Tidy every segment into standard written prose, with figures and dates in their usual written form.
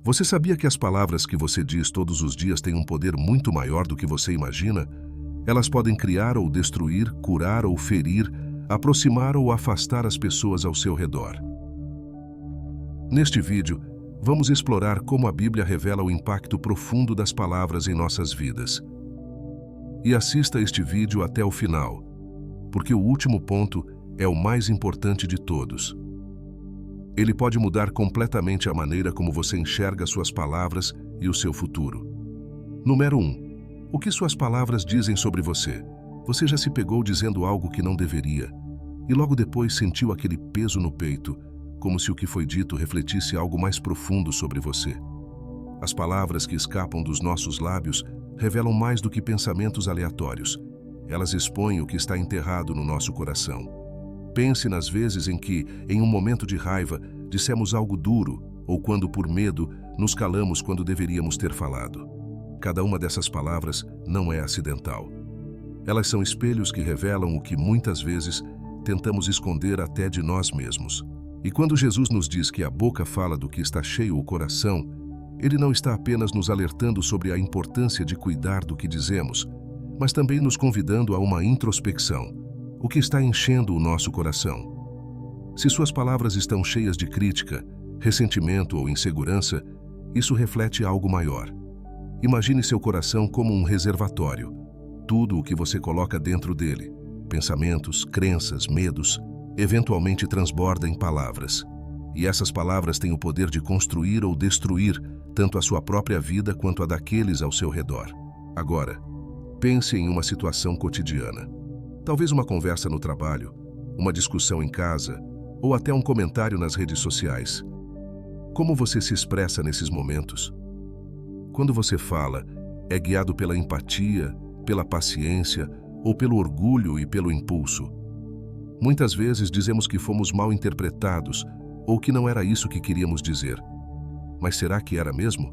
Você sabia que as palavras que você diz todos os dias têm um poder muito maior do que você imagina? Elas podem criar ou destruir, curar ou ferir, aproximar ou afastar as pessoas ao seu redor. Neste vídeo, vamos explorar como a Bíblia revela o impacto profundo das palavras em nossas vidas. E assista este vídeo até o final, porque o último ponto é o mais importante de todos. Ele pode mudar completamente a maneira como você enxerga suas palavras e o seu futuro. Número 1. O que suas palavras dizem sobre você? Você já se pegou dizendo algo que não deveria, e logo depois sentiu aquele peso no peito, como se o que foi dito refletisse algo mais profundo sobre você. As palavras que escapam dos nossos lábios revelam mais do que pensamentos aleatórios. Elas expõem o que está enterrado no nosso coração. Pense nas vezes em que, em um momento de raiva, dissemos algo duro, ou quando, por medo, nos calamos quando deveríamos ter falado. Cada uma dessas palavras não é acidental. Elas são espelhos que revelam o que, muitas vezes, tentamos esconder até de nós mesmos. E quando Jesus nos diz que a boca fala do que está cheio o coração, Ele não está apenas nos alertando sobre a importância de cuidar do que dizemos, mas também nos convidando a uma introspecção. O que está enchendo o nosso coração? Se suas palavras estão cheias de crítica, ressentimento ou insegurança, isso reflete algo maior. Imagine seu coração como um reservatório. Tudo o que você coloca dentro dele, pensamentos, crenças, medos, eventualmente transborda em palavras. E essas palavras têm o poder de construir ou destruir tanto a sua própria vida quanto a daqueles ao seu redor. Agora, pense em uma situação cotidiana. Talvez uma conversa no trabalho, uma discussão em casa, ou até um comentário nas redes sociais. Como você se expressa nesses momentos? Quando você fala, é guiado pela empatia, pela paciência ou pelo orgulho e pelo impulso? Muitas vezes dizemos que fomos mal interpretados ou que não era isso que queríamos dizer. Mas será que era mesmo?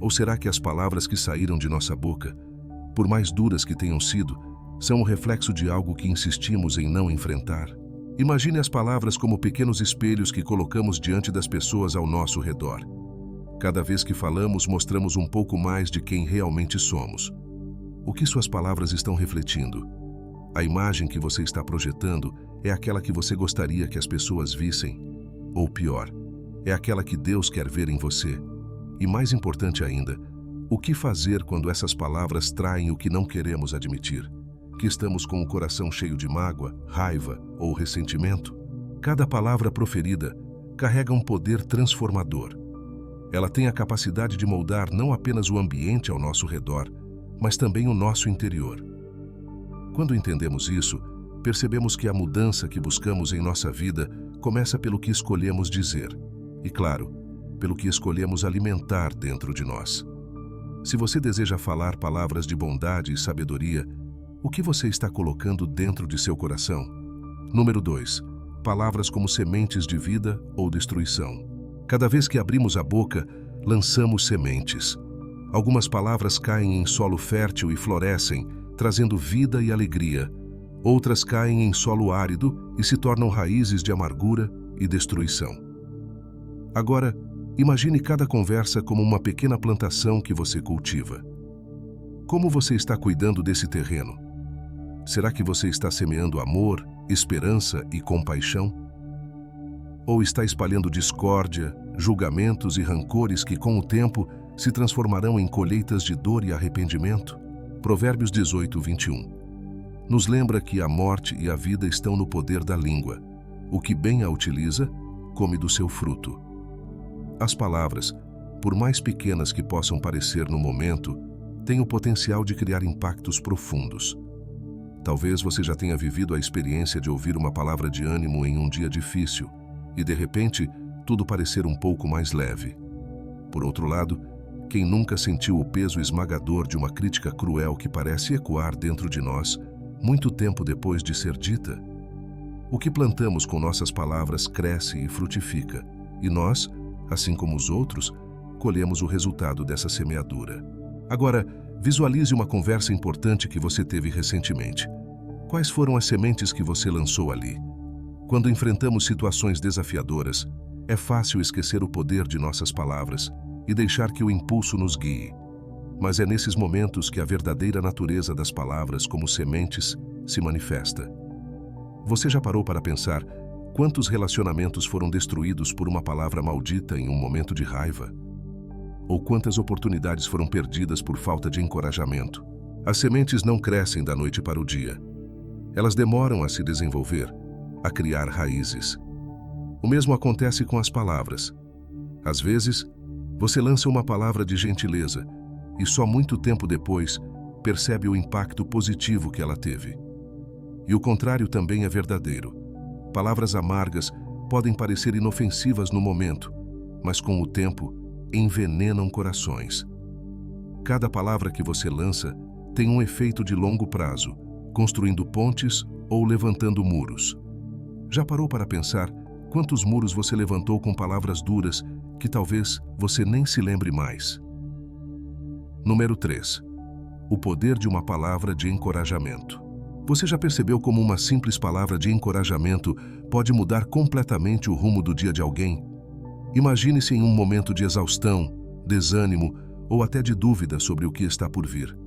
Ou será que as palavras que saíram de nossa boca, por mais duras que tenham sido, são o reflexo de algo que insistimos em não enfrentar? Imagine as palavras como pequenos espelhos que colocamos diante das pessoas ao nosso redor. Cada vez que falamos, mostramos um pouco mais de quem realmente somos. O que suas palavras estão refletindo? A imagem que você está projetando é aquela que você gostaria que as pessoas vissem? Ou pior, é aquela que Deus quer ver em você? E mais importante ainda, o que fazer quando essas palavras traem o que não queremos admitir? Que estamos com o coração cheio de mágoa, raiva ou ressentimento? Cada palavra proferida carrega um poder transformador. Ela tem a capacidade de moldar não apenas o ambiente ao nosso redor, mas também o nosso interior. Quando entendemos isso, percebemos que a mudança que buscamos em nossa vida começa pelo que escolhemos dizer e, claro, pelo que escolhemos alimentar dentro de nós. Se você deseja falar palavras de bondade e sabedoria, o que você está colocando dentro de seu coração? Número 2. Palavras como sementes de vida ou destruição. Cada vez que abrimos a boca, lançamos sementes. Algumas palavras caem em solo fértil e florescem, trazendo vida e alegria. Outras caem em solo árido e se tornam raízes de amargura e destruição. Agora, imagine cada conversa como uma pequena plantação que você cultiva. Como você está cuidando desse terreno? Será que você está semeando amor, esperança e compaixão? Ou está espalhando discórdia, julgamentos e rancores que, com o tempo, se transformarão em colheitas de dor e arrependimento? Provérbios 18, 21. Nos lembra que a morte e a vida estão no poder da língua. O que bem a utiliza, come do seu fruto. As palavras, por mais pequenas que possam parecer no momento, têm o potencial de criar impactos profundos. Talvez você já tenha vivido a experiência de ouvir uma palavra de ânimo em um dia difícil e, de repente, tudo parecer um pouco mais leve. Por outro lado, quem nunca sentiu o peso esmagador de uma crítica cruel que parece ecoar dentro de nós, muito tempo depois de ser dita? O que plantamos com nossas palavras cresce e frutifica, e nós, assim como os outros, colhemos o resultado dessa semeadura. Agora, visualize uma conversa importante que você teve recentemente. Quais foram as sementes que você lançou ali? Quando enfrentamos situações desafiadoras, é fácil esquecer o poder de nossas palavras e deixar que o impulso nos guie. Mas é nesses momentos que a verdadeira natureza das palavras como sementes se manifesta. Você já parou para pensar quantos relacionamentos foram destruídos por uma palavra maldita em um momento de raiva? Ou quantas oportunidades foram perdidas por falta de encorajamento? As sementes não crescem da noite para o dia. Elas demoram a se desenvolver, a criar raízes. O mesmo acontece com as palavras. Às vezes, você lança uma palavra de gentileza e só muito tempo depois percebe o impacto positivo que ela teve. E o contrário também é verdadeiro. Palavras amargas podem parecer inofensivas no momento, mas com o tempo envenenam corações. Cada palavra que você lança tem um efeito de longo prazo, construindo pontes ou levantando muros. Já parou para pensar quantos muros você levantou com palavras duras que talvez você nem se lembre mais? Número 3. O poder de uma palavra de encorajamento. Você já percebeu como uma simples palavra de encorajamento pode mudar completamente o rumo do dia de alguém? Imagine-se em um momento de exaustão, desânimo ou até de dúvida sobre o que está por vir.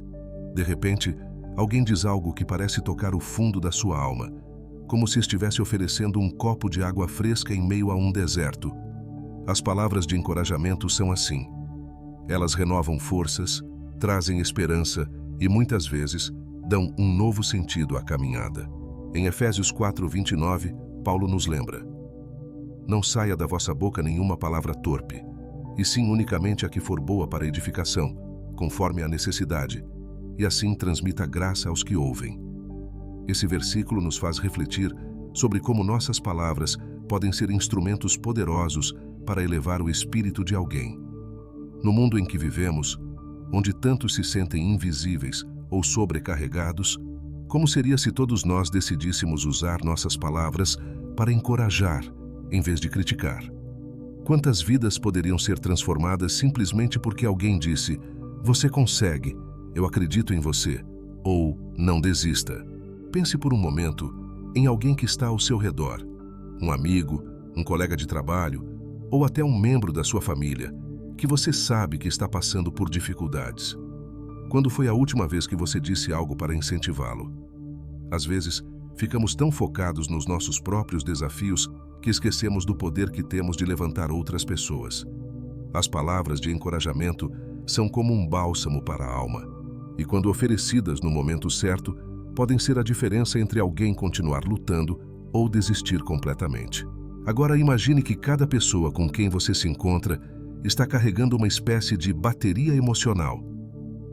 De repente, alguém diz algo que parece tocar o fundo da sua alma, como se estivesse oferecendo um copo de água fresca em meio a um deserto. As palavras de encorajamento são assim. Elas renovam forças, trazem esperança e, muitas vezes, dão um novo sentido à caminhada. Em Efésios 4:29, Paulo nos lembra: não saia da vossa boca nenhuma palavra torpe, e sim unicamente a que for boa para edificação, conforme a necessidade, e assim transmita graça aos que ouvem. Esse versículo nos faz refletir sobre como nossas palavras podem ser instrumentos poderosos para elevar o espírito de alguém. No mundo em que vivemos, onde tantos se sentem invisíveis ou sobrecarregados, como seria se todos nós decidíssemos usar nossas palavras para encorajar, em vez de criticar? Quantas vidas poderiam ser transformadas simplesmente porque alguém disse: "Você consegue, eu acredito em você", ou "Não desista"? Pense por um momento em alguém que está ao seu redor, um amigo, um colega de trabalho, ou até um membro da sua família, que você sabe que está passando por dificuldades. Quando foi a última vez que você disse algo para incentivá-lo? Às vezes, ficamos tão focados nos nossos próprios desafios que esquecemos do poder que temos de levantar outras pessoas. As palavras de encorajamento são como um bálsamo para a alma, e quando oferecidas no momento certo, podem ser a diferença entre alguém continuar lutando ou desistir completamente. Agora imagine que cada pessoa com quem você se encontra está carregando uma espécie de bateria emocional.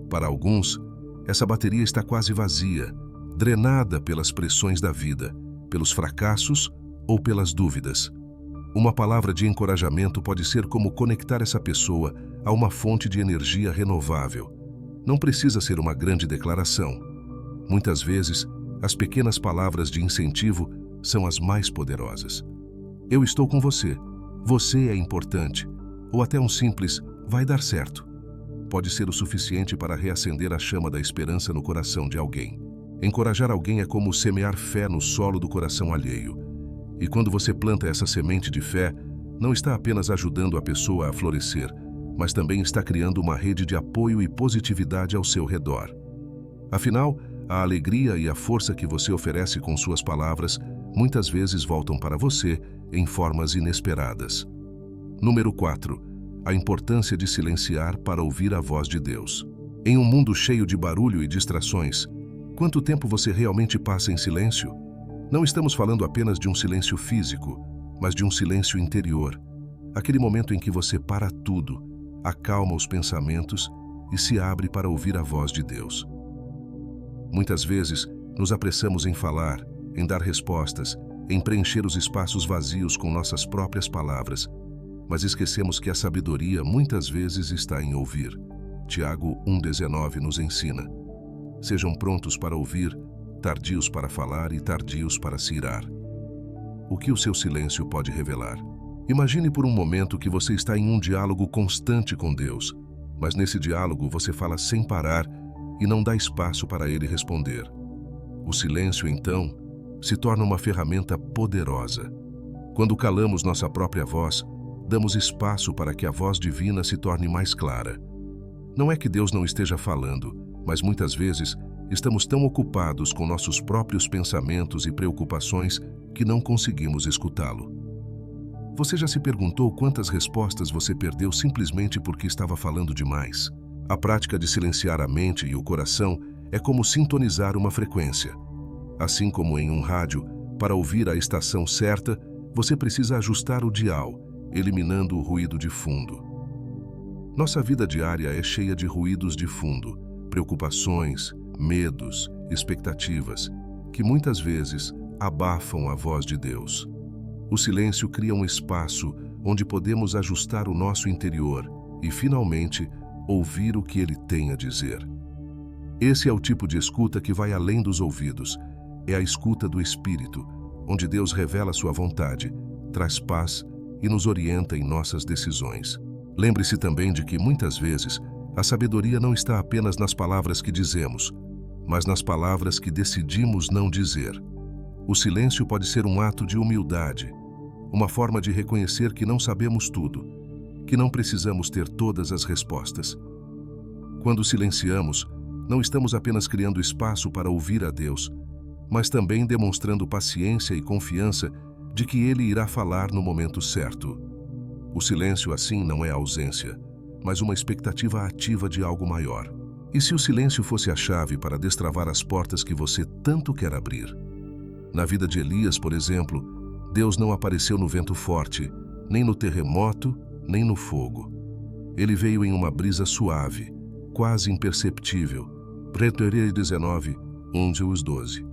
Para alguns, essa bateria está quase vazia, drenada pelas pressões da vida, pelos fracassos ou pelas dúvidas. Uma palavra de encorajamento pode ser como conectar essa pessoa a uma fonte de energia renovável. Não precisa ser uma grande declaração. Muitas vezes, as pequenas palavras de incentivo são as mais poderosas. "Eu estou com você", "Você é importante", ou até um simples "vai dar certo", pode ser o suficiente para reacender a chama da esperança no coração de alguém. Encorajar alguém é como semear fé no solo do coração alheio. E quando você planta essa semente de fé, não está apenas ajudando a pessoa a florescer, mas também está criando uma rede de apoio e positividade ao seu redor. Afinal, a alegria e a força que você oferece com suas palavras muitas vezes voltam para você em formas inesperadas. Número 4. A importância de silenciar para ouvir a voz de Deus. Em um mundo cheio de barulho e distrações, quanto tempo você realmente passa em silêncio? Não estamos falando apenas de um silêncio físico, mas de um silêncio interior. Aquele momento em que você para tudo, acalma os pensamentos e se abre para ouvir a voz de Deus. Muitas vezes, nos apressamos em falar, em dar respostas, em preencher os espaços vazios com nossas próprias palavras, mas esquecemos que a sabedoria muitas vezes está em ouvir. Tiago 1,19 nos ensina: sejam prontos para ouvir, tardios para falar e tardios para se irar. O que o seu silêncio pode revelar? Imagine por um momento que você está em um diálogo constante com Deus, mas nesse diálogo você fala sem parar e não dá espaço para ele responder. O silêncio, então, se torna uma ferramenta poderosa. Quando calamos nossa própria voz, damos espaço para que a voz divina se torne mais clara. Não é que Deus não esteja falando, mas muitas vezes estamos tão ocupados com nossos próprios pensamentos e preocupações que não conseguimos escutá-lo. Você já se perguntou quantas respostas você perdeu simplesmente porque estava falando demais? A prática de silenciar a mente e o coração é como sintonizar uma frequência. Assim como em um rádio, para ouvir a estação certa, você precisa ajustar o dial, eliminando o ruído de fundo. Nossa vida diária é cheia de ruídos de fundo, preocupações, medos, expectativas, que muitas vezes abafam a voz de Deus. O silêncio cria um espaço onde podemos ajustar o nosso interior e, finalmente, ouvir o que Ele tem a dizer. Esse é o tipo de escuta que vai além dos ouvidos. É a escuta do Espírito, onde Deus revela sua vontade, traz paz e nos orienta em nossas decisões. Lembre-se também de que, muitas vezes, a sabedoria não está apenas nas palavras que dizemos, mas nas palavras que decidimos não dizer. O silêncio pode ser um ato de humildade, uma forma de reconhecer que não sabemos tudo, que não precisamos ter todas as respostas. Quando silenciamos, não estamos apenas criando espaço para ouvir a Deus, mas também demonstrando paciência e confiança de que Ele irá falar no momento certo. O silêncio, assim, não é ausência, mas uma expectativa ativa de algo maior. E se o silêncio fosse a chave para destravar as portas que você tanto quer abrir? Na vida de Elias, por exemplo, Deus não apareceu no vento forte, nem no terremoto, nem no fogo. Ele veio em uma brisa suave, quase imperceptível. Deuteronômio 19, 11-12.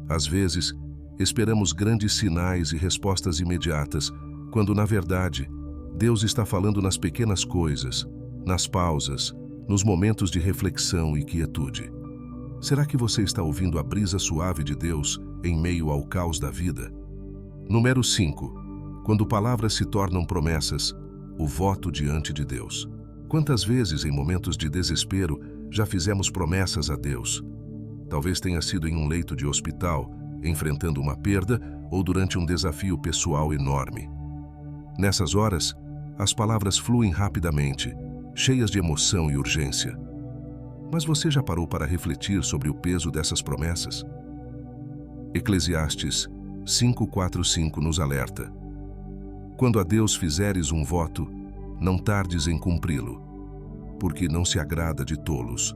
Às vezes, esperamos grandes sinais e respostas imediatas, quando, na verdade, Deus está falando nas pequenas coisas, nas pausas, nos momentos de reflexão e quietude. Será que você está ouvindo a brisa suave de Deus em meio ao caos da vida? Número 5. Quando palavras se tornam promessas, o voto diante de Deus. Quantas vezes, em momentos de desespero, já fizemos promessas a Deus? Talvez tenha sido em um leito de hospital, enfrentando uma perda ou durante um desafio pessoal enorme. Nessas horas, as palavras fluem rapidamente, cheias de emoção e urgência. Mas você já parou para refletir sobre o peso dessas promessas? Eclesiastes 5:4-5 nos alerta: quando a Deus fizeres um voto, não tardes em cumpri-lo, porque não se agrada de tolos.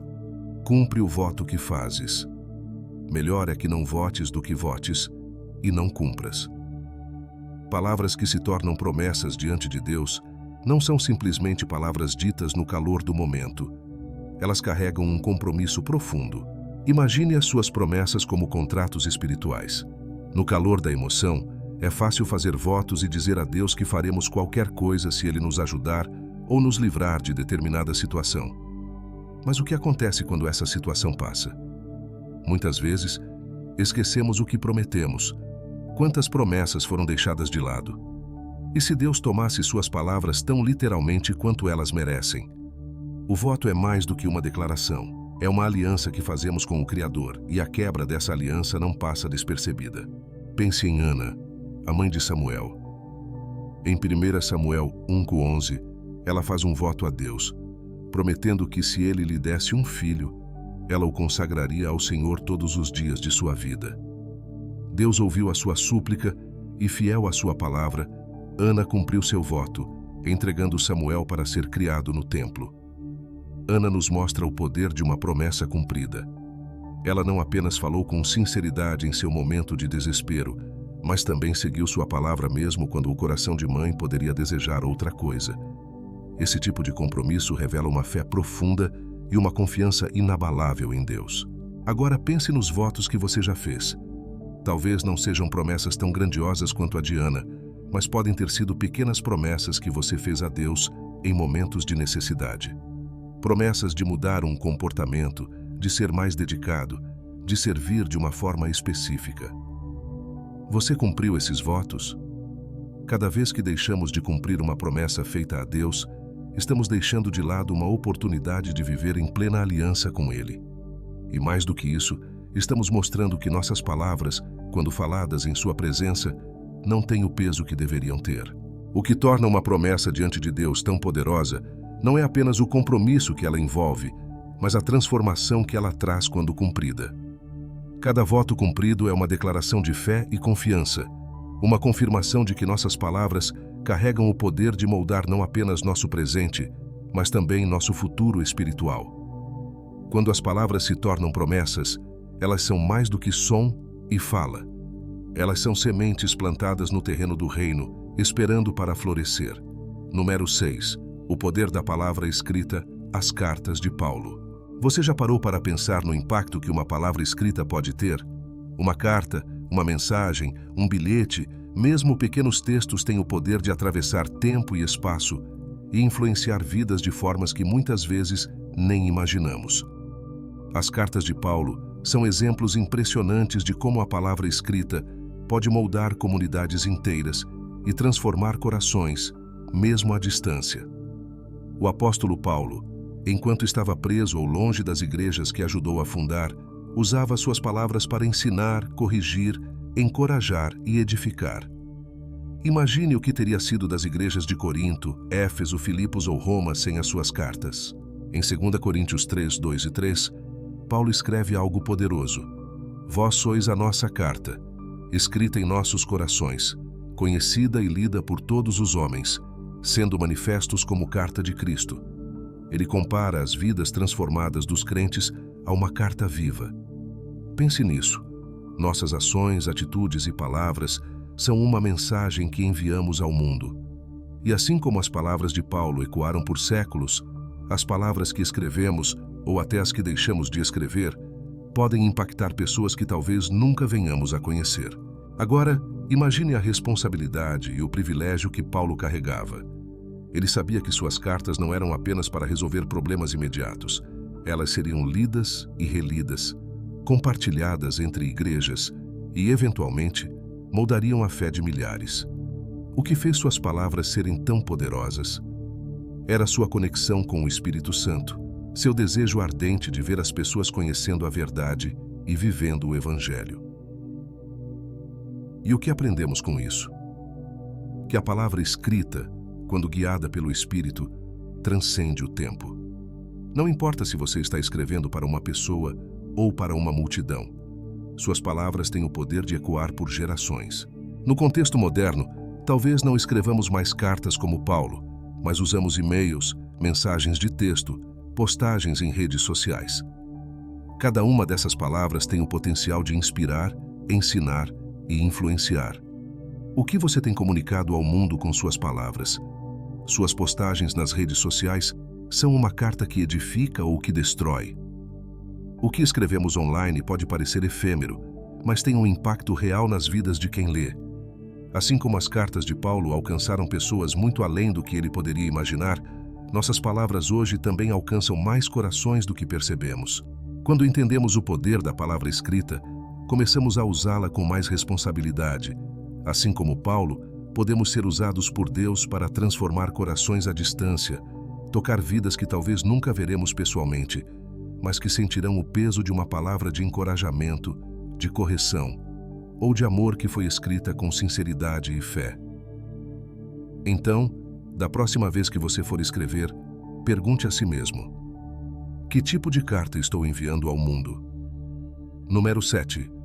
Cumpre o voto que fazes. Melhor é que não votes do que votes e não cumpras. Palavras que se tornam promessas diante de Deus não são simplesmente palavras ditas no calor do momento. Elas carregam um compromisso profundo. Imagine as suas promessas como contratos espirituais. No calor da emoção, é fácil fazer votos e dizer a Deus que faremos qualquer coisa se Ele nos ajudar ou nos livrar de determinada situação. Mas o que acontece quando essa situação passa? Muitas vezes, esquecemos o que prometemos. Quantas promessas foram deixadas de lado? E se Deus tomasse suas palavras tão literalmente quanto elas merecem? O voto é mais do que uma declaração. É uma aliança que fazemos com o Criador, e a quebra dessa aliança não passa despercebida. Pense em Ana, a mãe de Samuel. Em 1 Samuel 1:11, ela faz um voto a Deus, prometendo que se ele lhe desse um filho, ela o consagraria ao Senhor todos os dias de sua vida. Deus ouviu a sua súplica e, fiel à sua palavra, Ana cumpriu seu voto, entregando Samuel para ser criado no templo. Ana nos mostra o poder de uma promessa cumprida. Ela não apenas falou com sinceridade em seu momento de desespero, mas também seguiu sua palavra mesmo quando o coração de mãe poderia desejar outra coisa. Esse tipo de compromisso revela uma fé profunda e uma confiança inabalável em Deus. Agora pense nos votos que você já fez. Talvez não sejam promessas tão grandiosas quanto a de Ana, mas podem ter sido pequenas promessas que você fez a Deus em momentos de necessidade. Promessas de mudar um comportamento, de ser mais dedicado, de servir de uma forma específica. Você cumpriu esses votos? Cada vez que deixamos de cumprir uma promessa feita a Deus, estamos deixando de lado uma oportunidade de viver em plena aliança com Ele. E mais do que isso, estamos mostrando que nossas palavras, quando faladas em Sua presença, não têm o peso que deveriam ter. O que torna uma promessa diante de Deus tão poderosa não é apenas o compromisso que ela envolve, mas a transformação que ela traz quando cumprida. Cada voto cumprido é uma declaração de fé e confiança, uma confirmação de que nossas palavras carregam o poder de moldar não apenas nosso presente, mas também nosso futuro espiritual. Quando as palavras se tornam promessas, elas são mais do que som e fala. Elas são sementes plantadas no terreno do reino, esperando para florescer. Número 6. O poder da palavra escrita, as cartas de Paulo. Você já parou para pensar no impacto que uma palavra escrita pode ter? Uma carta, uma mensagem, um bilhete, mesmo pequenos textos têm o poder de atravessar tempo e espaço e influenciar vidas de formas que muitas vezes nem imaginamos. As cartas de Paulo são exemplos impressionantes de como a palavra escrita pode moldar comunidades inteiras e transformar corações, mesmo à distância. O apóstolo Paulo, enquanto estava preso ou longe das igrejas que ajudou a fundar, usava suas palavras para ensinar, corrigir, encorajar e edificar. Imagine o que teria sido das igrejas de Corinto, Éfeso, Filipos ou Roma sem as suas cartas. Em 2 Coríntios 3, 2 e 3, Paulo escreve algo poderoso. Vós sois a nossa carta, escrita em nossos corações, conhecida e lida por todos os homens, sendo manifestos como carta de Cristo. Ele compara as vidas transformadas dos crentes a uma carta viva. Pense nisso. Nossas ações, atitudes e palavras são uma mensagem que enviamos ao mundo. E assim como as palavras de Paulo ecoaram por séculos, as palavras que escrevemos, ou até as que deixamos de escrever, podem impactar pessoas que talvez nunca venhamos a conhecer. Agora, imagine a responsabilidade e o privilégio que Paulo carregava. Ele sabia que suas cartas não eram apenas para resolver problemas imediatos. Elas seriam lidas e relidas, compartilhadas entre igrejas e, eventualmente, moldariam a fé de milhares. O que fez suas palavras serem tão poderosas? Era sua conexão com o Espírito Santo, seu desejo ardente de ver as pessoas conhecendo a verdade e vivendo o Evangelho. E o que aprendemos com isso? Que a palavra escrita, quando guiada pelo Espírito, transcende o tempo. Não importa se você está escrevendo para uma pessoa ou para uma multidão. Suas palavras têm o poder de ecoar por gerações. No contexto moderno, talvez não escrevamos mais cartas como Paulo, mas usamos e-mails, mensagens de texto, postagens em redes sociais. Cada uma dessas palavras tem o potencial de inspirar, ensinar e influenciar. O que você tem comunicado ao mundo com suas palavras? Suas postagens nas redes sociais são uma carta que edifica ou que destrói? O que escrevemos online pode parecer efêmero, mas tem um impacto real nas vidas de quem lê. Assim como as cartas de Paulo alcançaram pessoas muito além do que ele poderia imaginar, nossas palavras hoje também alcançam mais corações do que percebemos. Quando entendemos o poder da palavra escrita, começamos a usá-la com mais responsabilidade. Assim como Paulo, podemos ser usados por Deus para transformar corações à distância, tocar vidas que talvez nunca veremos pessoalmente, mas que sentirão o peso de uma palavra de encorajamento, de correção ou de amor que foi escrita com sinceridade e fé. Então, da próxima vez que você for escrever, pergunte a si mesmo: que tipo de carta estou enviando ao mundo? Número 7.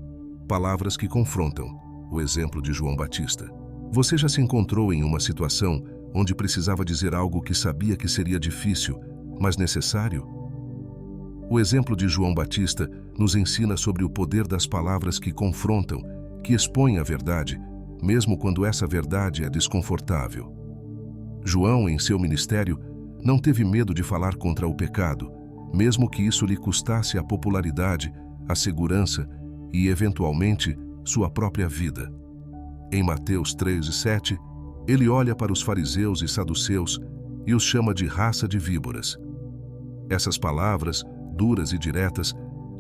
Palavras que confrontam. O exemplo de João Batista. Você já se encontrou em uma situação onde precisava dizer algo que sabia que seria difícil, mas necessário? O exemplo de João Batista nos ensina sobre o poder das palavras que confrontam, que expõem a verdade, mesmo quando essa verdade é desconfortável. João, em seu ministério, não teve medo de falar contra o pecado, mesmo que isso lhe custasse a popularidade, a segurança e, eventualmente, sua própria vida. Em Mateus 3:7, ele olha para os fariseus e saduceus e os chama de raça de víboras. Essas palavras, duras e diretas,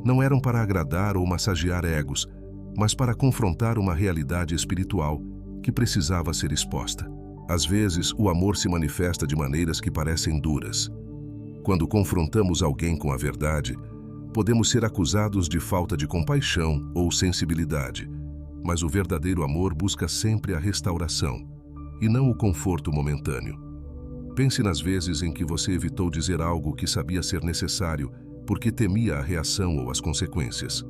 não eram para agradar ou massagear egos, mas para confrontar uma realidade espiritual que precisava ser exposta. Às vezes, o amor se manifesta de maneiras que parecem duras. Quando confrontamos alguém com a verdade, podemos ser acusados de falta de compaixão ou sensibilidade, mas o verdadeiro amor busca sempre a restauração. e não o conforto momentâneo. Pense nas vezes em que você evitou dizer algo que sabia ser necessário porque temia a reação ou as consequências.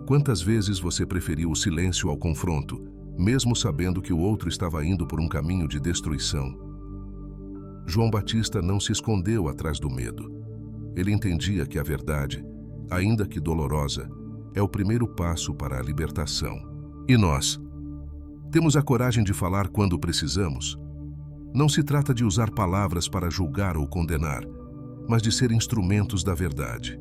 Quantas vezes você preferiu o silêncio ao confronto, mesmo sabendo que o outro estava indo por um caminho de destruição? João Batista não se escondeu atrás do medo. Ele entendia que a verdade, ainda que dolorosa, é o primeiro passo para a libertação. E nós? Temos a coragem de falar quando precisamos? Não se trata de usar palavras para julgar ou condenar, mas de ser instrumentos da verdade.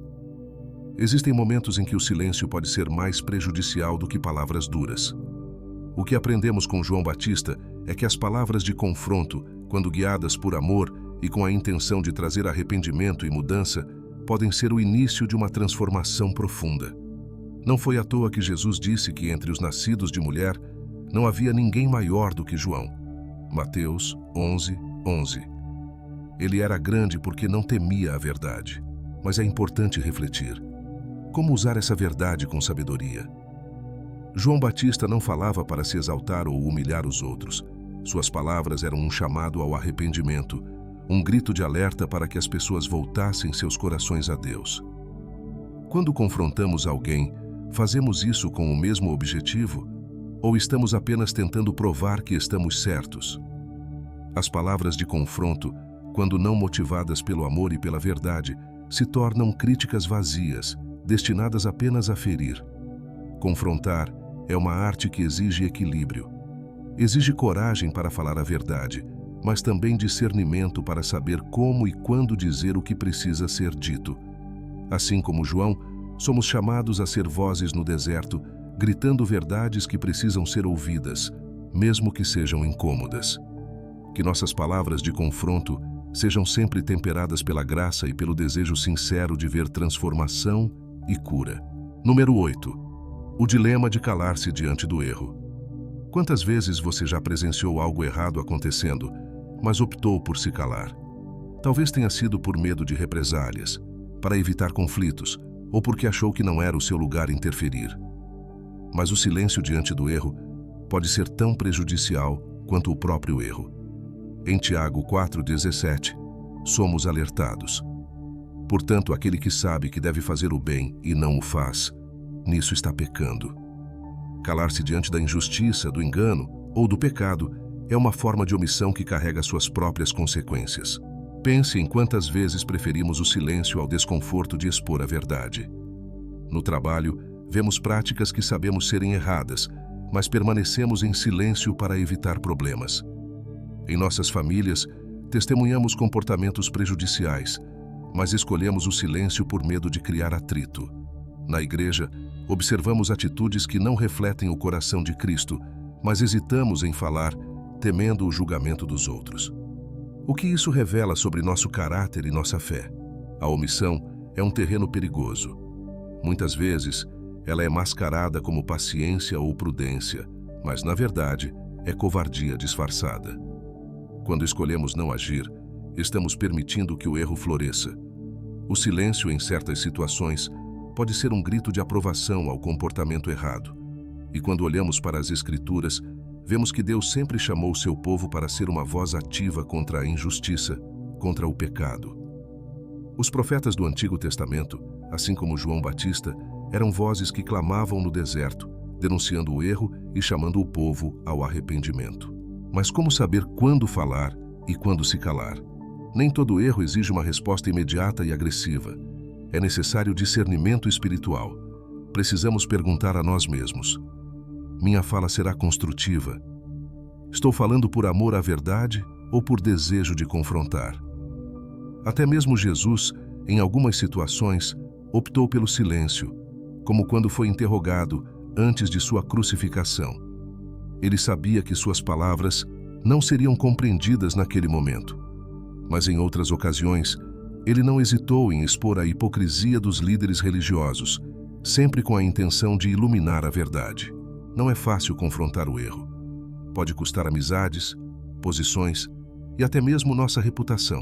Existem momentos em que o silêncio pode ser mais prejudicial do que palavras duras. O que aprendemos com João Batista é que as palavras de confronto, quando guiadas por amor e com a intenção de trazer arrependimento e mudança, podem ser o início de uma transformação profunda. Não foi à toa que Jesus disse que entre os nascidos de mulher não havia ninguém maior do que João. Mateus 11:11. Ele era grande porque não temia a verdade. Mas é importante refletir. Como usar essa verdade com sabedoria? João Batista não falava para se exaltar ou humilhar os outros. Suas palavras eram um chamado ao arrependimento, um grito de alerta para que as pessoas voltassem seus corações a Deus. Quando confrontamos alguém, fazemos isso com o mesmo objetivo? Ou estamos apenas tentando provar que estamos certos? As palavras de confronto, quando não motivadas pelo amor e pela verdade, se tornam críticas vazias, destinadas apenas a ferir. Confrontar é uma arte que exige equilíbrio. Exige coragem para falar a verdade, mas também discernimento para saber como e quando dizer o que precisa ser dito. Assim como João, somos chamados a ser vozes no deserto, gritando verdades que precisam ser ouvidas, mesmo que sejam incômodas. Que nossas palavras de confronto sejam sempre temperadas pela graça e pelo desejo sincero de ver transformação e cura. Número 8. O dilema de calar-se diante do erro. Quantas vezes você já presenciou algo errado acontecendo, mas optou por se calar? Talvez tenha sido por medo de represálias, para evitar conflitos, ou porque achou que não era o seu lugar interferir. Mas o silêncio diante do erro pode ser tão prejudicial quanto o próprio erro. Em Tiago 4,17, somos alertados. Portanto, aquele que sabe que deve fazer o bem e não o faz, nisso está pecando. Calar-se diante da injustiça, do engano ou do pecado é uma forma de omissão que carrega suas próprias consequências. Pense em quantas vezes preferimos o silêncio ao desconforto de expor a verdade. No trabalho, vemos práticas que sabemos serem erradas, mas permanecemos em silêncio para evitar problemas. Em nossas famílias, testemunhamos comportamentos prejudiciais, mas escolhemos o silêncio por medo de criar atrito. Na igreja, observamos atitudes que não refletem o coração de Cristo, mas hesitamos em falar, temendo o julgamento dos outros. O que isso revela sobre nosso caráter e nossa fé? A omissão é um terreno perigoso. Muitas vezes, ela é mascarada como paciência ou prudência, mas, na verdade, é covardia disfarçada. Quando escolhemos não agir, estamos permitindo que o erro floresça. O silêncio em certas situações pode ser um grito de aprovação ao comportamento errado. E quando olhamos para as Escrituras, vemos que Deus sempre chamou seu povo para ser uma voz ativa contra a injustiça, contra o pecado. Os profetas do Antigo Testamento, assim como João Batista, eram vozes que clamavam no deserto, denunciando o erro e chamando o povo ao arrependimento. Mas como saber quando falar e quando se calar? Nem todo erro exige uma resposta imediata e agressiva. É necessário discernimento espiritual. Precisamos perguntar a nós mesmos: minha fala será construtiva? Estou falando por amor à verdade ou por desejo de confrontar? Até mesmo Jesus, em algumas situações, optou pelo silêncio, como quando foi interrogado antes de sua crucificação. Ele sabia que suas palavras não seriam compreendidas naquele momento. Mas em outras ocasiões, ele não hesitou em expor a hipocrisia dos líderes religiosos, sempre com a intenção de iluminar a verdade. Não é fácil confrontar o erro. Pode custar amizades, posições e até mesmo nossa reputação.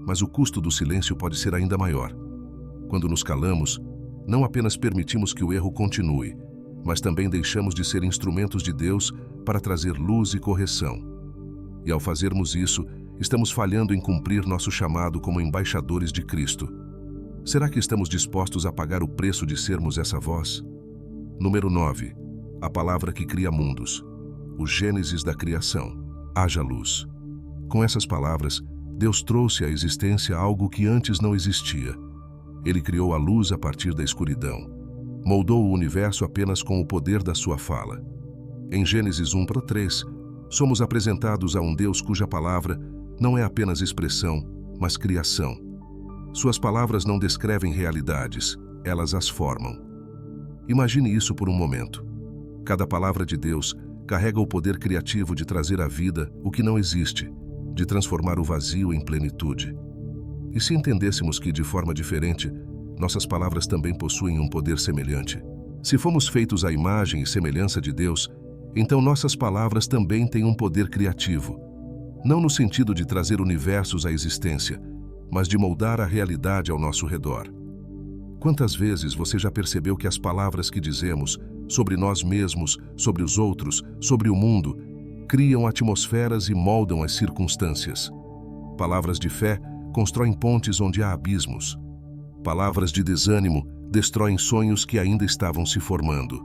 Mas o custo do silêncio pode ser ainda maior. Quando nos calamos, não apenas permitimos que o erro continue, mas também deixamos de ser instrumentos de Deus para trazer luz e correção. E ao fazermos isso, estamos falhando em cumprir nosso chamado como embaixadores de Cristo. Será que estamos dispostos a pagar o preço de sermos essa voz? Número 9. A palavra que cria mundos. O Gênesis da criação. Haja luz. Com essas palavras, Deus trouxe à existência algo que antes não existia. Ele criou a luz a partir da escuridão. Moldou o universo apenas com o poder da sua fala. Em Gênesis 1:3, somos apresentados a um Deus cuja palavra não é apenas expressão, mas criação. Suas palavras não descrevem realidades, elas as formam. Imagine isso por um momento. Cada palavra de Deus carrega o poder criativo de trazer à vida o que não existe, de transformar o vazio em plenitude. E se entendêssemos que, de forma diferente, nossas palavras também possuem um poder semelhante? Se fomos feitos à imagem e semelhança de Deus, então nossas palavras também têm um poder criativo. Não no sentido de trazer universos à existência, mas de moldar a realidade ao nosso redor. Quantas vezes você já percebeu que as palavras que dizemos sobre nós mesmos, sobre os outros, sobre o mundo, criam atmosferas e moldam as circunstâncias? Palavras de fé constroem pontes onde há abismos. Palavras de desânimo destroem sonhos que ainda estavam se formando.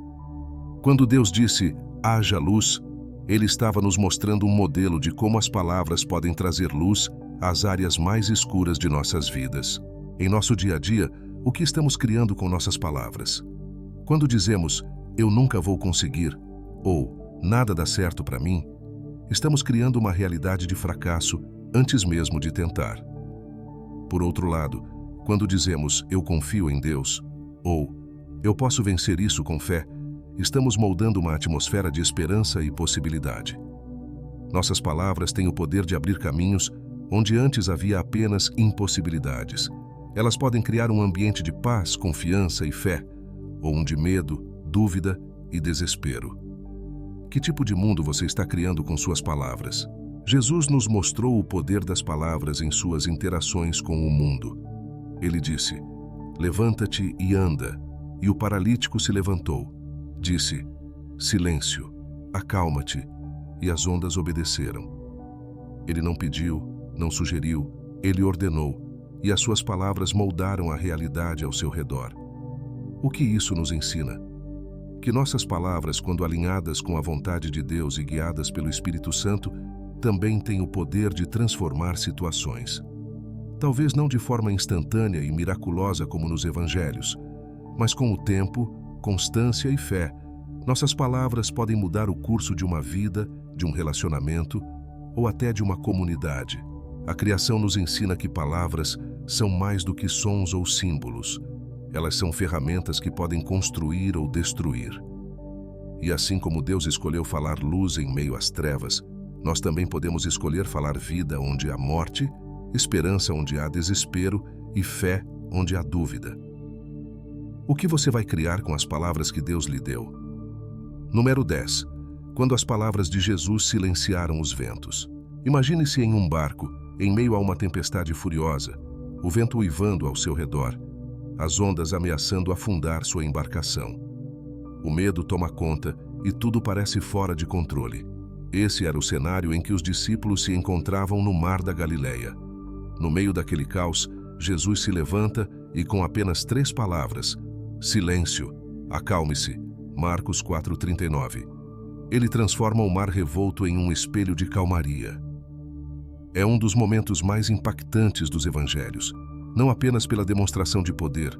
Quando Deus disse, haja luz, Ele estava nos mostrando um modelo de como as palavras podem trazer luz às áreas mais escuras de nossas vidas. Em nosso dia a dia, o que estamos criando com nossas palavras? Quando dizemos, eu nunca vou conseguir, ou nada dá certo para mim, estamos criando uma realidade de fracasso antes mesmo de tentar. Por outro lado, quando dizemos, eu confio em Deus, ou eu posso vencer isso com fé, estamos moldando uma atmosfera de esperança e possibilidade. Nossas palavras têm o poder de abrir caminhos onde antes havia apenas impossibilidades. Elas podem criar um ambiente de paz, confiança e fé, ou um de medo, dúvida e desespero. Que tipo de mundo você está criando com suas palavras? Jesus nos mostrou o poder das palavras em suas interações com o mundo. Ele disse, levanta-te e anda, e o paralítico se levantou. Disse, silêncio, acalma-te, e as ondas obedeceram. Ele não pediu, não sugeriu, ele ordenou, e as suas palavras moldaram a realidade ao seu redor. O que isso nos ensina? Que nossas palavras, quando alinhadas com a vontade de Deus e guiadas pelo Espírito Santo, também têm o poder de transformar situações. Talvez não de forma instantânea e miraculosa como nos evangelhos, mas com o tempo, constância e fé, nossas palavras podem mudar o curso de uma vida, de um relacionamento ou até de uma comunidade. A criação nos ensina que palavras são mais do que sons ou símbolos. Elas são ferramentas que podem construir ou destruir. E assim como Deus escolheu falar luz em meio às trevas, nós também podemos escolher falar vida onde há morte, esperança onde há desespero e fé onde há dúvida. O que você vai criar com as palavras que Deus lhe deu? Número 10. Quando as palavras de Jesus silenciaram os ventos. Imagine-se em um barco, em meio a uma tempestade furiosa, o vento uivando ao seu redor, as ondas ameaçando afundar sua embarcação. O medo toma conta e tudo parece fora de controle. Esse era o cenário em que os discípulos se encontravam no mar da Galileia. No meio daquele caos, Jesus se levanta e, com apenas 3 palavras, silêncio, acalme-se, Marcos 4:39. Ele transforma o mar revolto em um espelho de calmaria. É um dos momentos mais impactantes dos evangelhos, não apenas pela demonstração de poder,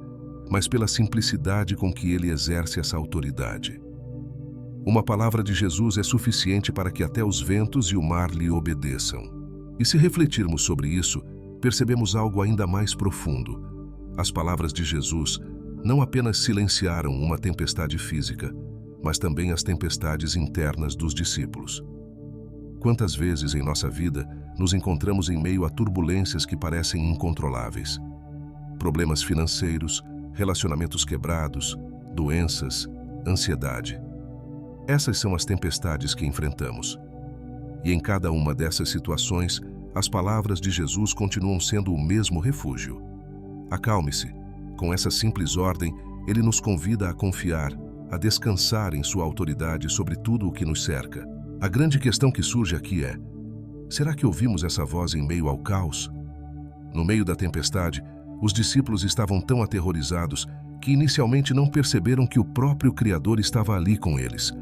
mas pela simplicidade com que ele exerce essa autoridade. Uma palavra de Jesus é suficiente para que até os ventos e o mar lhe obedeçam. E se refletirmos sobre isso, percebemos algo ainda mais profundo. As palavras de Jesus não apenas silenciaram uma tempestade física, mas também as tempestades internas dos discípulos. Quantas vezes em nossa vida nos encontramos em meio a turbulências que parecem incontroláveis? Problemas financeiros, relacionamentos quebrados, doenças, ansiedade. Essas são as tempestades que enfrentamos. E em cada uma dessas situações, as palavras de Jesus continuam sendo o mesmo refúgio. Acalme-se. Com essa simples ordem, ele nos convida a confiar, a descansar em sua autoridade sobre tudo o que nos cerca. A grande questão que surge aqui é: Será que ouvimos essa voz em meio ao caos? No meio da tempestade, os discípulos estavam tão aterrorizados que inicialmente não perceberam que o próprio Criador estava ali com eles.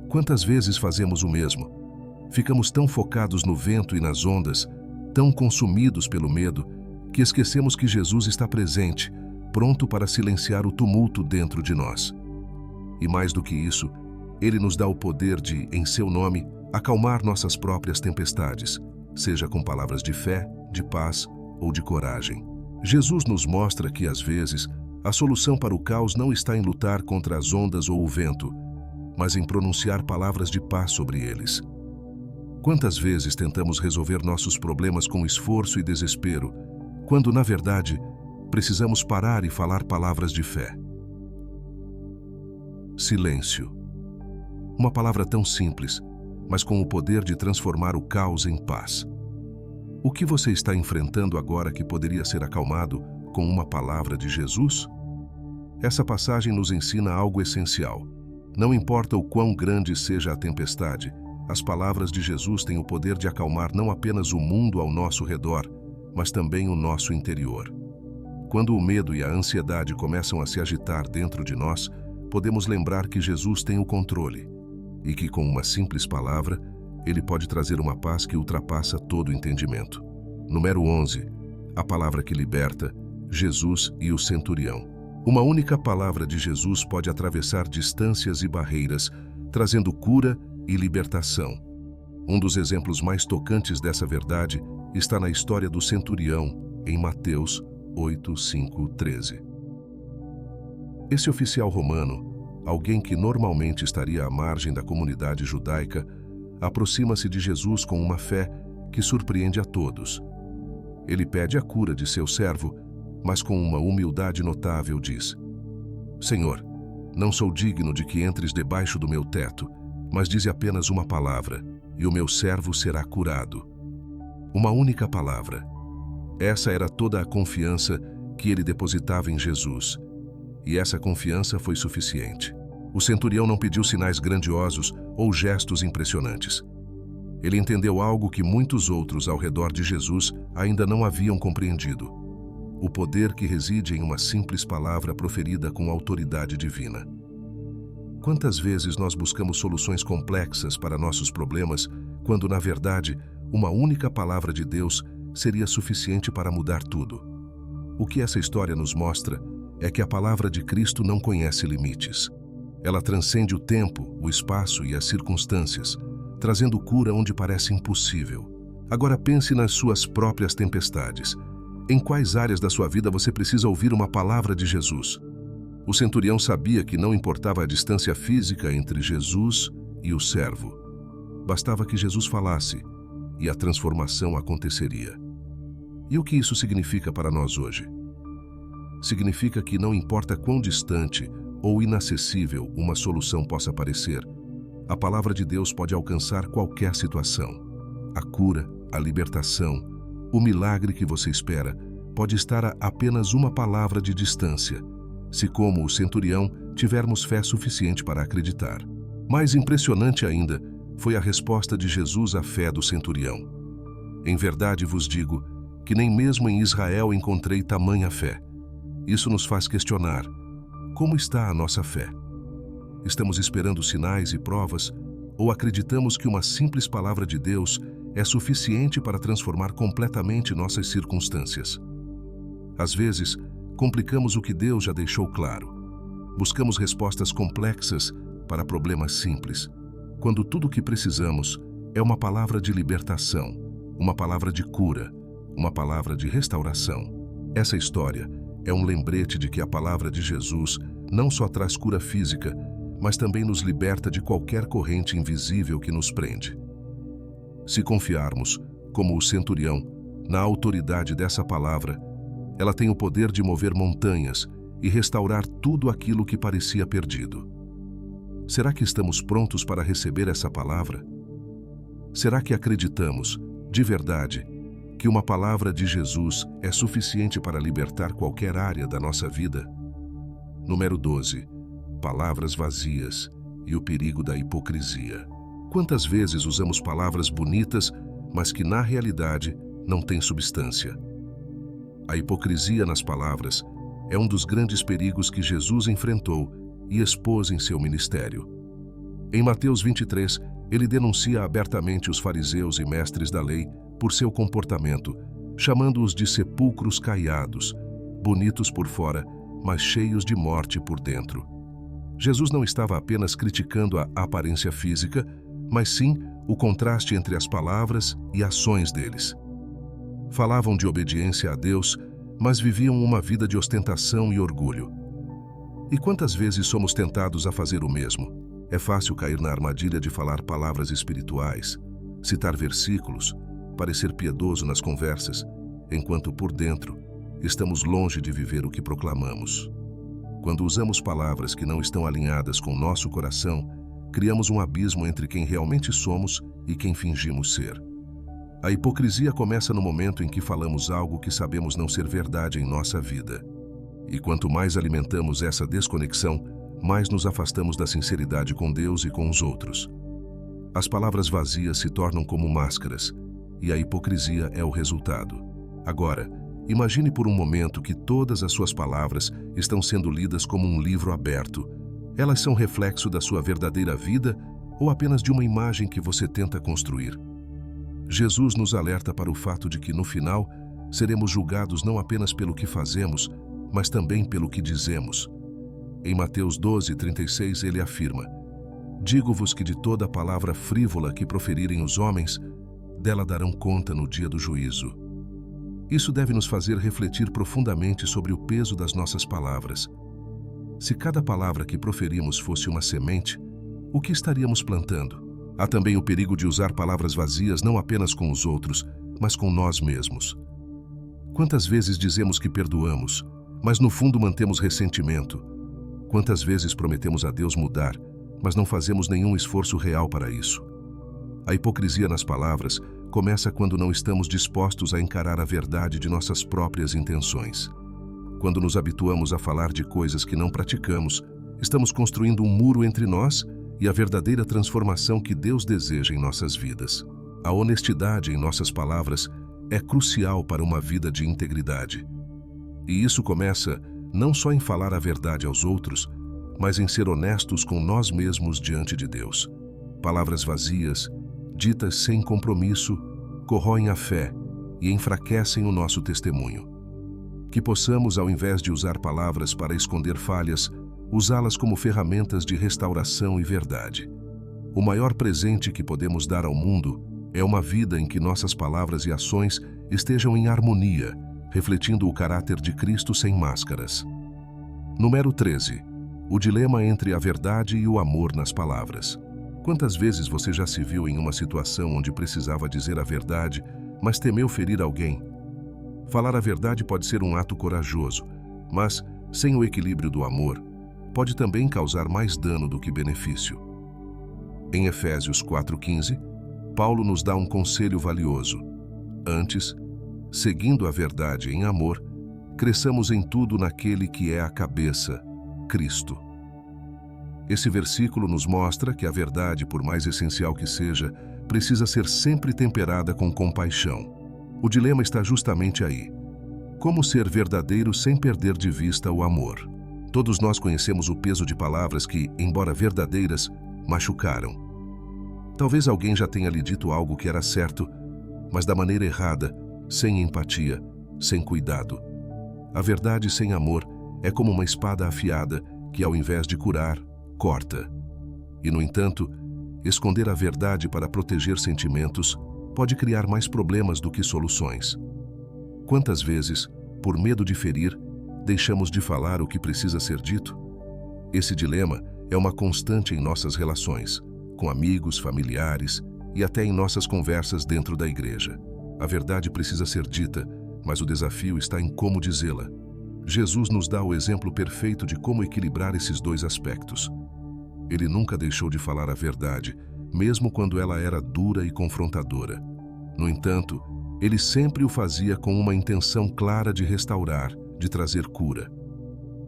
Quantas vezes fazemos o mesmo? Ficamos tão focados no vento e nas ondas, tão consumidos pelo medo, que esquecemos que Jesus está presente, pronto para silenciar o tumulto dentro de nós. E mais do que isso, Ele nos dá o poder de, em seu nome, acalmar nossas próprias tempestades, seja com palavras de fé, de paz ou de coragem. Jesus nos mostra que, às vezes, a solução para o caos não está em lutar contra as ondas ou o vento, mas em pronunciar palavras de paz sobre eles. Quantas vezes tentamos resolver nossos problemas com esforço e desespero, quando, na verdade, precisamos parar e falar palavras de fé? Silêncio. Uma palavra tão simples, mas com o poder de transformar o caos em paz. O que você está enfrentando agora que poderia ser acalmado com uma palavra de Jesus? Essa passagem nos ensina algo essencial. Não importa o quão grande seja a tempestade, as palavras de Jesus têm o poder de acalmar não apenas o mundo ao nosso redor, mas também o nosso interior. Quando o medo e a ansiedade começam a se agitar dentro de nós, podemos lembrar que Jesus tem o controle e que, com uma simples palavra, Ele pode trazer uma paz que ultrapassa todo o entendimento. Número 11. A palavra que liberta, Jesus e o centurião. Uma única palavra de Jesus pode atravessar distâncias e barreiras, trazendo cura e libertação. Um dos exemplos mais tocantes dessa verdade está na história do centurião, em Mateus 8, 5, 13. Esse oficial romano, alguém que normalmente estaria à margem da comunidade judaica, aproxima-se de Jesus com uma fé que surpreende a todos. Ele pede a cura de seu servo, mas com uma humildade notável diz: Senhor, não sou digno de que entres debaixo do meu teto, mas dize apenas uma palavra, e o meu servo será curado. Uma única palavra. Essa era toda a confiança que ele depositava em Jesus. E essa confiança foi suficiente. O centurião não pediu sinais grandiosos ou gestos impressionantes. Ele entendeu algo que muitos outros ao redor de Jesus ainda não haviam compreendido: o poder que reside em uma simples palavra proferida com autoridade divina. Quantas vezes nós buscamos soluções complexas para nossos problemas, quando, na verdade, uma única palavra de Deus seria suficiente para mudar tudo? O que essa história nos mostra é que a palavra de Cristo não conhece limites. Ela transcende o tempo, o espaço e as circunstâncias, trazendo cura onde parece impossível. Agora pense nas suas próprias tempestades. Em quais áreas da sua vida você precisa ouvir uma palavra de Jesus? O centurião sabia que não importava a distância física entre Jesus e o servo. Bastava que Jesus falasse, e a transformação aconteceria. E o que isso significa para nós hoje? Significa que não importa quão distante ou inacessível uma solução possa parecer, a palavra de Deus pode alcançar qualquer situação. A cura, a libertação, o milagre que você espera pode estar a apenas uma palavra de distância, se, como o centurião, tivermos fé suficiente para acreditar. Mais impressionante ainda foi a resposta de Jesus à fé do centurião. Em verdade vos digo que nem mesmo em Israel encontrei tamanha fé. Isso nos faz questionar: como está a nossa fé? Estamos esperando sinais e provas, ou acreditamos que uma simples palavra de Deus é suficiente para transformar completamente nossas circunstâncias? Às vezes, complicamos o que Deus já deixou claro. Buscamos respostas complexas para problemas simples, quando tudo o que precisamos é uma palavra de libertação, uma palavra de cura, uma palavra de restauração. Essa história é um lembrete de que a palavra de Jesus não só traz cura física, mas também nos liberta de qualquer corrente invisível que nos prende. Se confiarmos, como o centurião, na autoridade dessa palavra, ela tem o poder de mover montanhas e restaurar tudo aquilo que parecia perdido. Será que estamos prontos para receber essa palavra? Será que acreditamos, de verdade, que uma palavra de Jesus é suficiente para libertar qualquer área da nossa vida? Número 12. Palavras vazias e o perigo da hipocrisia. Quantas vezes usamos palavras bonitas, mas que na realidade não tem substância. A hipocrisia nas palavras é um dos grandes perigos que Jesus enfrentou e expôs em seu ministério. Em Mateus 23, ele denuncia abertamente os fariseus e mestres da lei por seu comportamento, chamando-os de sepulcros caiados, bonitos por fora, mas cheios de morte por dentro. Jesus não estava apenas criticando a aparência física, mas sim o contraste entre as palavras e ações deles. Falavam de obediência a Deus, mas viviam uma vida de ostentação e orgulho. E quantas vezes somos tentados a fazer o mesmo? É fácil cair na armadilha de falar palavras espirituais, citar versículos, parecer piedoso nas conversas, enquanto por dentro estamos longe de viver o que proclamamos. Quando usamos palavras que não estão alinhadas com nosso coração, criamos um abismo entre quem realmente somos e quem fingimos ser. A hipocrisia começa no momento em que falamos algo que sabemos não ser verdade em nossa vida. E quanto mais alimentamos essa desconexão, mais nos afastamos da sinceridade com Deus e com os outros. As palavras vazias se tornam como máscaras, e a hipocrisia é o resultado. Agora, imagine por um momento que todas as suas palavras estão sendo lidas como um livro aberto. Elas são reflexo da sua verdadeira vida ou apenas de uma imagem que você tenta construir? Jesus nos alerta para o fato de que, no final, seremos julgados não apenas pelo que fazemos, mas também pelo que dizemos. Em Mateus 12:36, ele afirma: "Digo-vos que de toda palavra frívola que proferirem os homens, dela darão conta no dia do juízo." Isso deve nos fazer refletir profundamente sobre o peso das nossas palavras. Se cada palavra que proferimos fosse uma semente, o que estaríamos plantando? Há também o perigo de usar palavras vazias não apenas com os outros, mas com nós mesmos. Quantas vezes dizemos que perdoamos, mas no fundo mantemos ressentimento? Quantas vezes prometemos a Deus mudar, mas não fazemos nenhum esforço real para isso? A hipocrisia nas palavras começa quando não estamos dispostos a encarar a verdade de nossas próprias intenções. Quando nos habituamos a falar de coisas que não praticamos, estamos construindo um muro entre nós e a verdadeira transformação que Deus deseja em nossas vidas. A honestidade em nossas palavras é crucial para uma vida de integridade. E isso começa não só em falar a verdade aos outros, mas em ser honestos com nós mesmos diante de Deus. Palavras vazias, ditas sem compromisso, corroem a fé e enfraquecem o nosso testemunho. Que possamos, ao invés de usar palavras para esconder falhas, usá-las como ferramentas de restauração e verdade. O maior presente que podemos dar ao mundo é uma vida em que nossas palavras e ações estejam em harmonia, refletindo o caráter de Cristo sem máscaras. Número 13. O dilema entre a verdade e o amor nas palavras. Quantas vezes você já se viu em uma situação onde precisava dizer a verdade, mas temeu ferir alguém? Falar a verdade pode ser um ato corajoso, mas, sem o equilíbrio do amor, pode também causar mais dano do que benefício. Em Efésios 4:15, Paulo nos dá um conselho valioso. Antes, seguindo a verdade em amor, cresçamos em tudo naquele que é a cabeça, Cristo. Esse versículo nos mostra que a verdade, por mais essencial que seja, precisa ser sempre temperada com compaixão. O dilema está justamente aí. Como ser verdadeiro sem perder de vista o amor? Todos nós conhecemos o peso de palavras que, embora verdadeiras, machucaram. Talvez alguém já tenha lhe dito algo que era certo, mas da maneira errada, sem empatia, sem cuidado. A verdade sem amor é como uma espada afiada que, ao invés de curar, corta. E, no entanto, esconder a verdade para proteger sentimentos pode criar mais problemas do que soluções. Quantas vezes, por medo de ferir, deixamos de falar o que precisa ser dito? Esse dilema é uma constante em nossas relações, com amigos, familiares e até em nossas conversas dentro da igreja. A verdade precisa ser dita, mas o desafio está em como dizê-la. Jesus nos dá o exemplo perfeito de como equilibrar esses dois aspectos. Ele nunca deixou de falar a verdade, mesmo quando ela era dura e confrontadora. No entanto, ele sempre o fazia com uma intenção clara de restaurar, de trazer cura.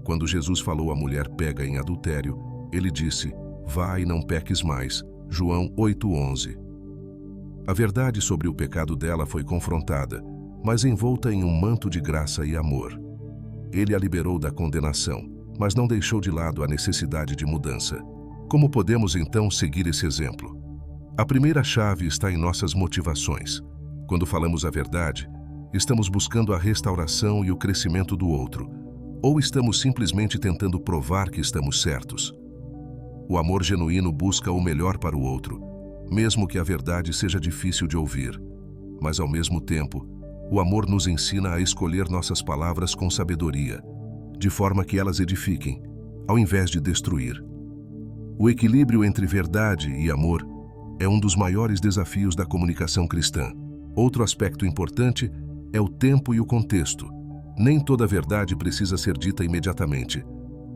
Quando Jesus falou à mulher pega em adultério, ele disse: "Vai e não peques mais." João 8:11. A verdade sobre o pecado dela foi confrontada, mas envolta em um manto de graça e amor. Ele a liberou da condenação, mas não deixou de lado a necessidade de mudança. Como podemos então seguir esse exemplo? A primeira chave está em nossas motivações. Quando falamos a verdade, estamos buscando a restauração e o crescimento do outro, ou estamos simplesmente tentando provar que estamos certos? O amor genuíno busca o melhor para o outro, mesmo que a verdade seja difícil de ouvir. Mas, ao mesmo tempo, o amor nos ensina a escolher nossas palavras com sabedoria, de forma que elas edifiquem, ao invés de destruir. O equilíbrio entre verdade e amor é um dos maiores desafios da comunicação cristã. Outro aspecto importante é o tempo e o contexto. Nem toda verdade precisa ser dita imediatamente.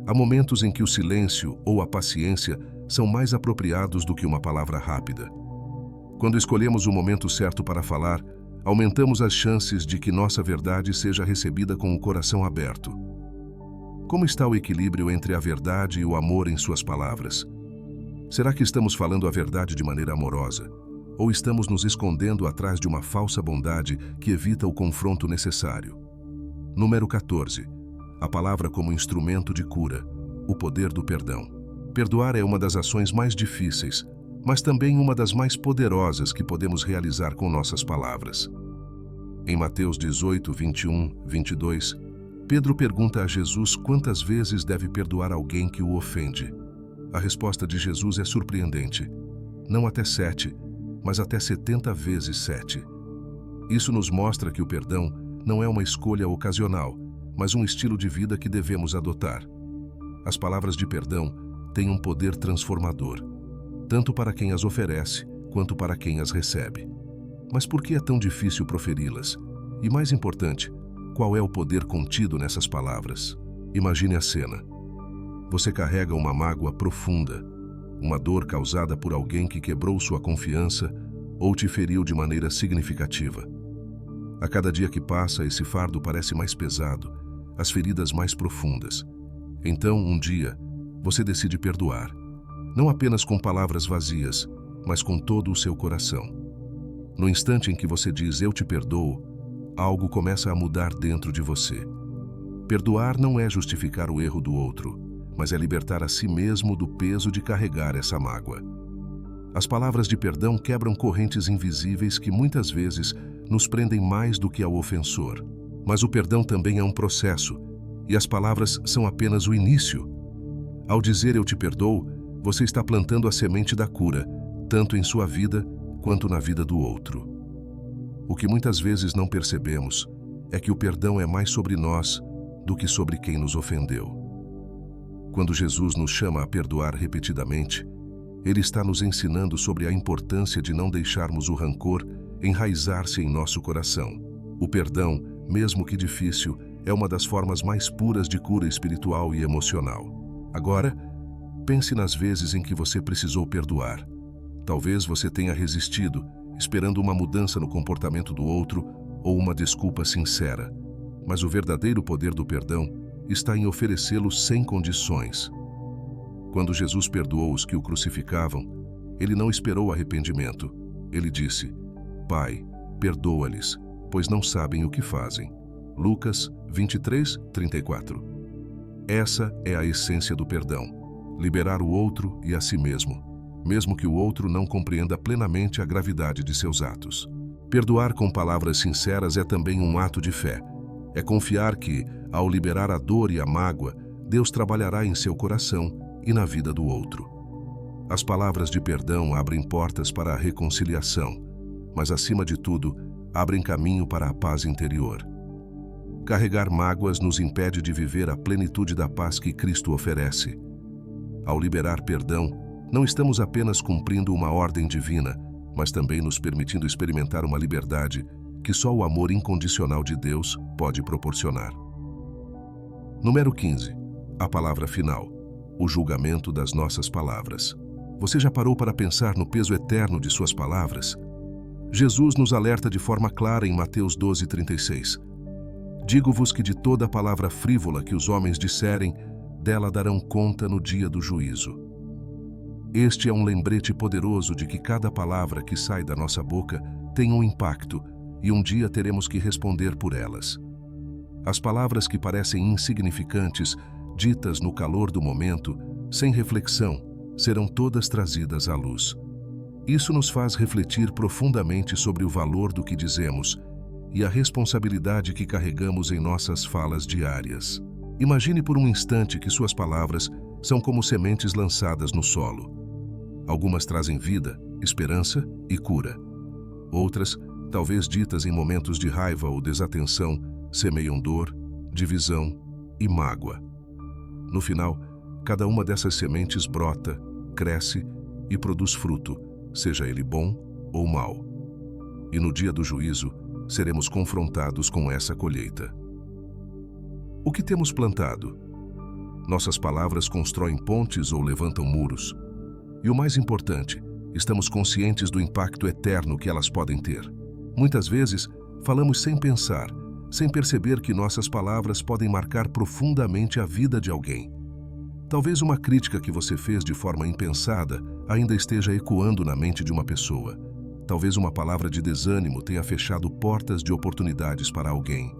Há momentos em que o silêncio ou a paciência são mais apropriados do que uma palavra rápida. Quando escolhemos o momento certo para falar, aumentamos as chances de que nossa verdade seja recebida com o coração aberto. Como está o equilíbrio entre a verdade e o amor em suas palavras? Será que estamos falando a verdade de maneira amorosa? Ou estamos nos escondendo atrás de uma falsa bondade que evita o confronto necessário? Número 14. A palavra como instrumento de cura, o poder do perdão. Perdoar é uma das ações mais difíceis, mas também uma das mais poderosas que podemos realizar com nossas palavras. Em Mateus 18, 21, 22, Pedro pergunta a Jesus quantas vezes deve perdoar alguém que o ofende. A resposta de Jesus é surpreendente. Não até 7, mas até 70 vezes 7. Isso nos mostra que o perdão não é uma escolha ocasional, mas um estilo de vida que devemos adotar. As palavras de perdão têm um poder transformador, tanto para quem as oferece, quanto para quem as recebe. Mas por que é tão difícil proferi-las? E mais importante, qual é o poder contido nessas palavras? Imagine a cena. Você carrega uma mágoa profunda, uma dor causada por alguém que quebrou sua confiança ou te feriu de maneira significativa. A cada dia que passa, esse fardo parece mais pesado, as feridas mais profundas. Então, um dia, você decide perdoar, não apenas com palavras vazias, mas com todo o seu coração. No instante em que você diz "eu te perdoo", algo começa a mudar dentro de você. Perdoar não é justificar o erro do outro, mas é libertar a si mesmo do peso de carregar essa mágoa. As palavras de perdão quebram correntes invisíveis que muitas vezes nos prendem mais do que ao ofensor. Mas o perdão também é um processo, e as palavras são apenas o início. Ao dizer "eu te perdoo", você está plantando a semente da cura, tanto em sua vida quanto na vida do outro. O que muitas vezes não percebemos é que o perdão é mais sobre nós do que sobre quem nos ofendeu. Quando Jesus nos chama a perdoar repetidamente, Ele está nos ensinando sobre a importância de não deixarmos o rancor enraizar-se em nosso coração. O perdão, mesmo que difícil, é uma das formas mais puras de cura espiritual e emocional. Agora, pense nas vezes em que você precisou perdoar. Talvez você tenha resistido, esperando uma mudança no comportamento do outro ou uma desculpa sincera. Mas o verdadeiro poder do perdão está em oferecê-lo sem condições. Quando Jesus perdoou os que o crucificavam, Ele não esperou arrependimento. Ele disse: "Pai, perdoa-lhes, pois não sabem o que fazem." Lucas 23, 34. Essa é a essência do perdão: liberar o outro e a si mesmo que o outro não compreenda plenamente a gravidade de seus atos. Perdoar com palavras sinceras é também um ato de fé. É confiar que, ao liberar a dor e a mágoa, Deus trabalhará em seu coração e na vida do outro. As palavras de perdão abrem portas para a reconciliação, mas, acima de tudo, abrem caminho para a paz interior. Carregar mágoas nos impede de viver a plenitude da paz que Cristo oferece. Ao liberar perdão, não estamos apenas cumprindo uma ordem divina, mas também nos permitindo experimentar uma liberdade que só o amor incondicional de Deus pode proporcionar. Número 15. A palavra final: o julgamento das nossas palavras. Você já parou para pensar no peso eterno de suas palavras? Jesus nos alerta de forma clara em Mateus 12:36. "Digo-vos que de toda palavra frívola que os homens disserem, dela darão conta no dia do juízo." Este é um lembrete poderoso de que cada palavra que sai da nossa boca tem um impacto e um dia teremos que responder por elas. As palavras que parecem insignificantes, ditas no calor do momento, sem reflexão, serão todas trazidas à luz. Isso nos faz refletir profundamente sobre o valor do que dizemos e a responsabilidade que carregamos em nossas falas diárias. Imagine por um instante que suas palavras são como sementes lançadas no solo. Algumas trazem vida, esperança e cura. Outras, talvez ditas em momentos de raiva ou desatenção, semeiam dor, divisão e mágoa. No final, cada uma dessas sementes brota, cresce e produz fruto, seja ele bom ou mau. E no dia do juízo, seremos confrontados com essa colheita. O que temos plantado? Nossas palavras constroem pontes ou levantam muros. E o mais importante, estamos conscientes do impacto eterno que elas podem ter. Muitas vezes, falamos sem pensar, sem perceber que nossas palavras podem marcar profundamente a vida de alguém. Talvez uma crítica que você fez de forma impensada ainda esteja ecoando na mente de uma pessoa. Talvez uma palavra de desânimo tenha fechado portas de oportunidades para alguém.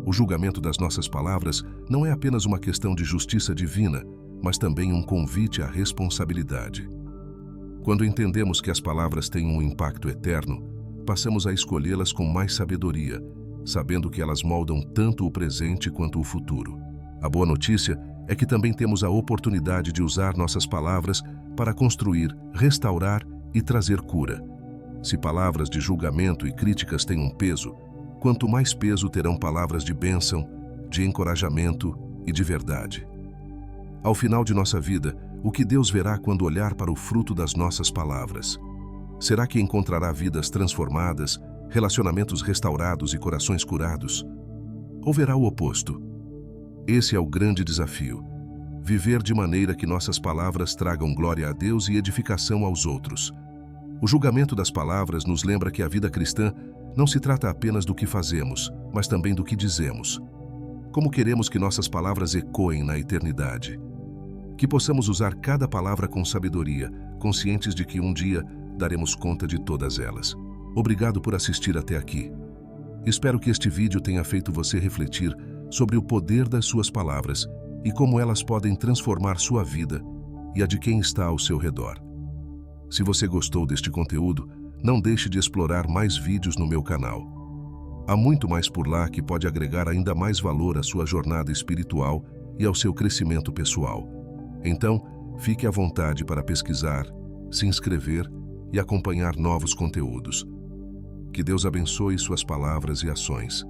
O julgamento das nossas palavras não é apenas uma questão de justiça divina, mas também um convite à responsabilidade. Quando entendemos que as palavras têm um impacto eterno, passamos a escolhê-las com mais sabedoria, sabendo que elas moldam tanto o presente quanto o futuro. A boa notícia é que também temos a oportunidade de usar nossas palavras para construir, restaurar e trazer cura. Se palavras de julgamento e críticas têm um peso, quanto mais peso terão palavras de bênção, de encorajamento e de verdade. Ao final de nossa vida, o que Deus verá quando olhar para o fruto das nossas palavras? Será que encontrará vidas transformadas, relacionamentos restaurados e corações curados? Ou verá o oposto? Esse é o grande desafio: viver de maneira que nossas palavras tragam glória a Deus e edificação aos outros. O julgamento das palavras nos lembra que a vida cristã não se trata apenas do que fazemos, mas também do que dizemos. Como queremos que nossas palavras ecoem na eternidade? Que possamos usar cada palavra com sabedoria, conscientes de que um dia daremos conta de todas elas. Obrigado por assistir até aqui. Espero que este vídeo tenha feito você refletir sobre o poder das suas palavras e como elas podem transformar sua vida e a de quem está ao seu redor. Se você gostou deste conteúdo, não deixe de explorar mais vídeos no meu canal. Há muito mais por lá que pode agregar ainda mais valor à sua jornada espiritual e ao seu crescimento pessoal. Então, fique à vontade para pesquisar, se inscrever e acompanhar novos conteúdos. Que Deus abençoe suas palavras e ações.